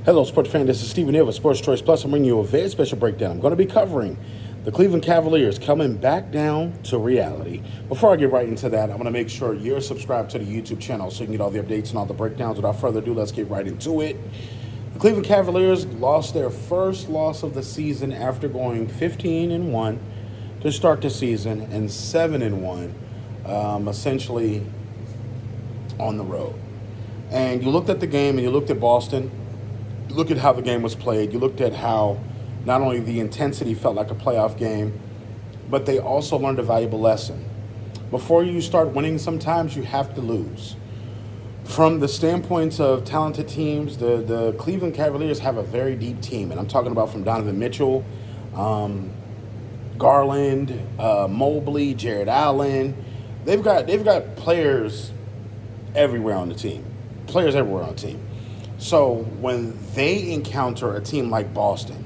Hello, sports fan. This is Stephen Hill with Sports Choice Plus. I'm bringing you a very special breakdown. I'm going to be covering the Cleveland Cavaliers coming back down to reality. Before I get right into that, I'm going to make sure you're subscribed to the YouTube channel so you can get all the updates and all the breakdowns. Without further ado, let's get right into it. The Cleveland Cavaliers lost their first loss of the season after going 15-1 to start the season and 7-1, essentially on the road. And you looked at the game and you looked at Boston. Look at how the game was played. You looked at how not only the intensity felt like a playoff game, but they also learned a valuable lesson. Before you start winning, sometimes you have to lose. From the standpoints of talented teams, the Cleveland Cavaliers have a very deep team, and I'm talking about from Donovan Mitchell, Garland, Mobley, Jared Allen. They've got players everywhere on the team. Players everywhere on the team. So when they encounter a team like Boston,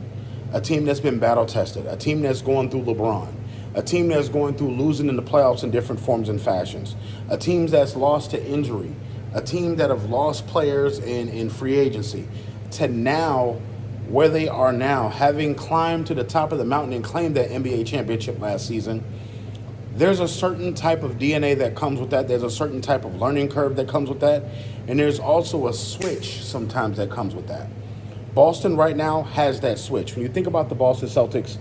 a team that's been battle-tested, a team that's going through LeBron, a team that's going through losing in the playoffs in different forms and fashions, a team that's lost to injury, a team that have lost players in free agency, to now where they are now, having climbed to the top of the mountain and claimed that NBA championship last season, there's a certain type of DNA that comes with that. There's a certain type of learning curve that comes with that. And there's also a switch sometimes that comes with that. Boston right now has that switch. When you think about the Boston Celtics,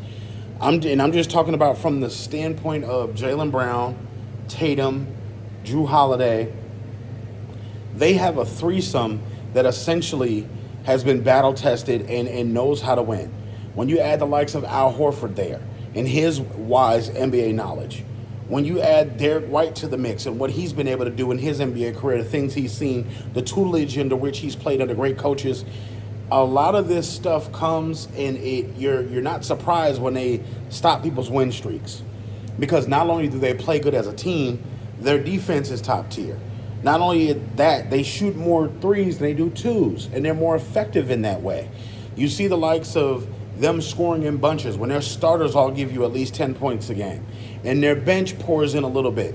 I'm just talking about from the standpoint of Jaylen Brown, Tatum, Jrue Holiday. They have a threesome that essentially has been battle-tested and knows how to win. When you add the likes of Al Horford there and his wise NBA knowledge, when you add Derek White to the mix and what he's been able to do in his NBA career, the things he's seen, the tutelage under which he's played under great coaches, a lot of this stuff comes and you're not surprised when they stop people's win streaks. Because not only do they play good as a team, their defense is top tier. Not only that, they shoot more threes than they do twos, and they're more effective in that way. You see the likes of them scoring in bunches when their starters all give you at least 10 points a game and their bench pours in a little bit.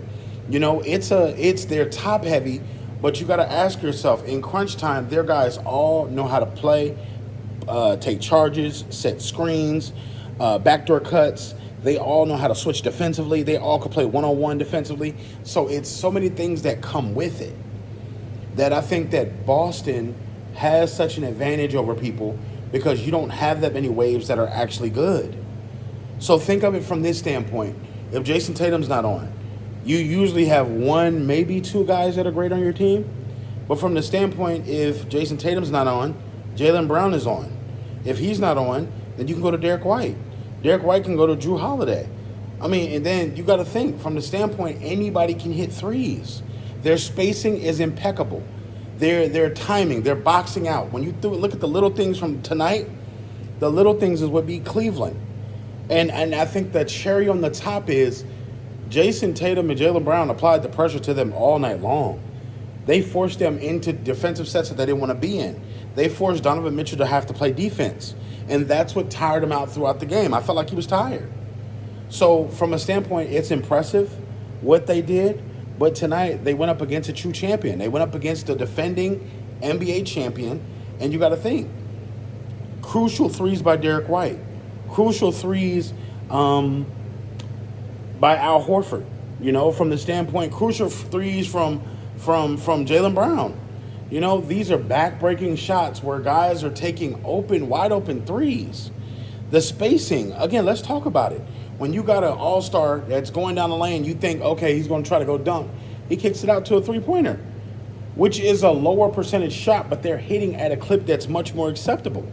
You know, it's their top heavy, but you got to ask yourself, in crunch time, their guys all know how to play, take charges, set screens, backdoor cuts. They all know how to switch defensively. They all can play one-on-one defensively. So it's so many things that come with it that I think that Boston has such an advantage over people because you don't have that many waves that are actually good. So think of it from this standpoint. If Jason Tatum's not on, you usually have one, maybe two guys that are great on your team. But from the standpoint, if Jason Tatum's not on, Jaylen Brown is on. If he's not on, then you can go to Derek White. Derek White can go to Jrue Holiday. I mean, and then you got to think, from the standpoint, anybody can hit threes. Their spacing is impeccable. Their timing, their boxing out. When you look at the little things from tonight, the little things is what beat Cleveland. And I think the cherry on the top is Jason Tatum and Jaylen Brown applied the pressure to them all night long. They forced them into defensive sets that they didn't want to be in. They forced Donovan Mitchell to have to play defense. And that's what tired him out throughout the game. I felt like he was tired. So from a standpoint, it's impressive what they did. But tonight, they went up against a true champion. They went up against the defending NBA champion. And you got to think, crucial threes by Derek White. Crucial threes by Al Horford. You know, from the standpoint, crucial threes from Jaylen Brown. You know, these are back-breaking shots where guys are taking wide open threes. The spacing, again, let's talk about it. When you got an all-star that's going down the lane, you think, okay, he's going to try to go dunk. He kicks it out to a three-pointer, which is a lower percentage shot, but they're hitting at a clip that's much more acceptable.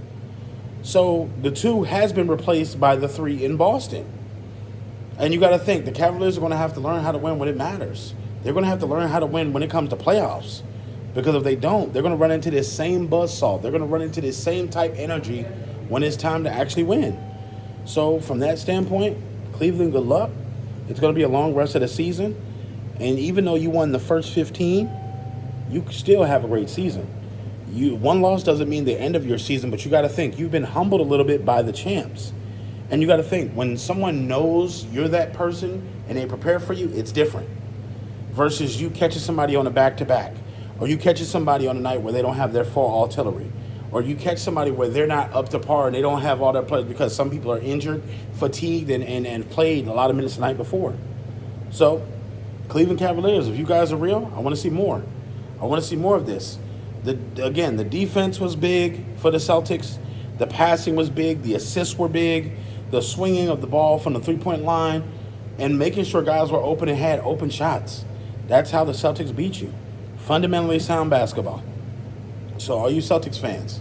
So the two has been replaced by the three in Boston. And you got to think, the Cavaliers are going to have to learn how to win when it matters. They're going to have to learn how to win when it comes to playoffs. Because if they don't, they're going to run into this same buzzsaw. They're going to run into this same type energy when it's time to actually win. So from that standpoint, Cleveland, good luck. It's going to be a long rest of the season. And even though you won the first 15, you still have a great season. One loss doesn't mean the end of your season, but you got to think, you've been humbled a little bit by the champs. And you got to think, when someone knows you're that person and they prepare for you, it's different. Versus you catching somebody on a back-to-back. Or you catching somebody on a night where they don't have their full artillery. or you catch somebody where they're not up to par and they don't have all their players because some people are injured, fatigued, and played a lot of minutes the night before. So, Cleveland Cavaliers, if you guys are real, I want to see more. I want to see more of this. The defense was big for the Celtics. The passing was big. The assists were big. The swinging of the ball from the three-point line and making sure guys were open and had open shots. That's how the Celtics beat you. Fundamentally sound basketball. So all you Celtics fans,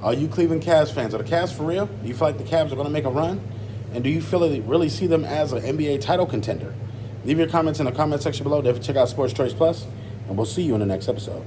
all you Cleveland Cavs fans, are the Cavs for real? Do you feel like the Cavs are going to make a run? And do you really see them as an NBA title contender? Leave your comments in the comment section below. Definitely check out Sports Choice Plus, and we'll see you in the next episode.